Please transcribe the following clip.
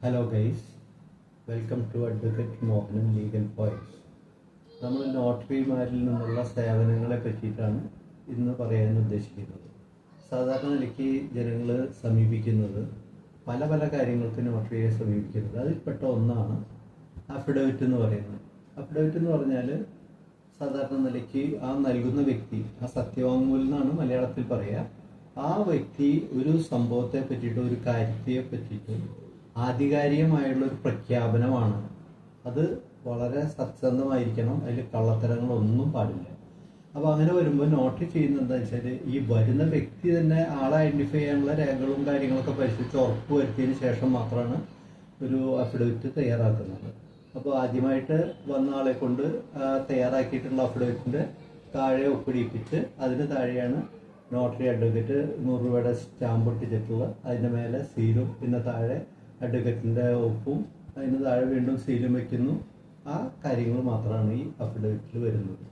Hello guys, welcome to advocate Mohanan legal points. നമ്മൾ നോട്ടറിമാരിൽ നിന്നുള്ള സേവനങ്ങളെ പറ്റിയിട്ടാണ് ഇന്ന് പറയാൻ ഉദ്ദേശിക്കുന്നത്. സാധാരണ നിലയ്ക്ക് ജനങ്ങൾ സമീപിക്കുന്നത് പല പല കാര്യങ്ങൾക്ക് നോട്ടറിയെ സമീപിക്കുന്നത്. അതിൽപ്പെട്ട ഒന്നാണ് അഫിഡവിറ്റ് എന്ന് പറയുന്നത്. അഫിഡവിറ്റ് എന്ന് പറഞ്ഞാൽ സാധാരണ നിലയ്ക്ക് ആ നൽകുന്ന വ്യക്തി, ആ സത്യവാങ്മൂലം എന്നാണ് മലയാളത്തിൽ പറയുക, ആ വ്യക്തി ഒരു സംഭവത്തെ പറ്റിയിട്ട്, ഒരു കാര്യത്തെ പറ്റിയിട്ട് ആധികാരികമായുള്ള ഒരു പ്രഖ്യാപനമാണ്. അത് വളരെ സത്യസന്ധമായിരിക്കണം, അതിൽ കള്ളത്തരങ്ങളൊന്നും പാടില്ല. അപ്പോൾ അങ്ങനെ വരുമ്പോൾ നോട്ടറി ചെയ്യുന്നത് എന്താ വെച്ചാൽ, ഈ വരുന്ന വ്യക്തി തന്നെ ആളെ ഐഡന്റിഫൈ ചെയ്യാനുള്ള രേഖകളും കാര്യങ്ങളൊക്കെ പരിശോധിച്ച് ഉറപ്പ് വരുത്തിയതിന് ശേഷം മാത്രമാണ് ഒരു അഫിഡവിറ്റ് തയ്യാറാക്കുന്നത്. അപ്പോൾ ആദ്യമായിട്ട് വന്ന ആളെ കൊണ്ട് തയ്യാറാക്കിയിട്ടുള്ള അഫിഡവിറ്റിന്റെ താഴെ ഒപ്പിടിപ്പിച്ച് അതിന് താഴെയാണ് നോട്ടറി അഡ്വക്കേറ്റ് 100 രൂപയുടെ സ്റ്റാമ്പ് ഒട്ടിച്ചിട്ടുള്ള, അതിൻ്റെ മേലെ സീലും, പിന്നെ താഴെ അഡ്വക്കേറ്റിൻ്റെ ഒപ്പും, അതിന് താഴെ വീണ്ടും സീലും വയ്ക്കുന്നു. ആ കാര്യങ്ങൾ മാത്രമാണ് ഈ അഫിഡവിറ്റിൽ വരുന്നത്.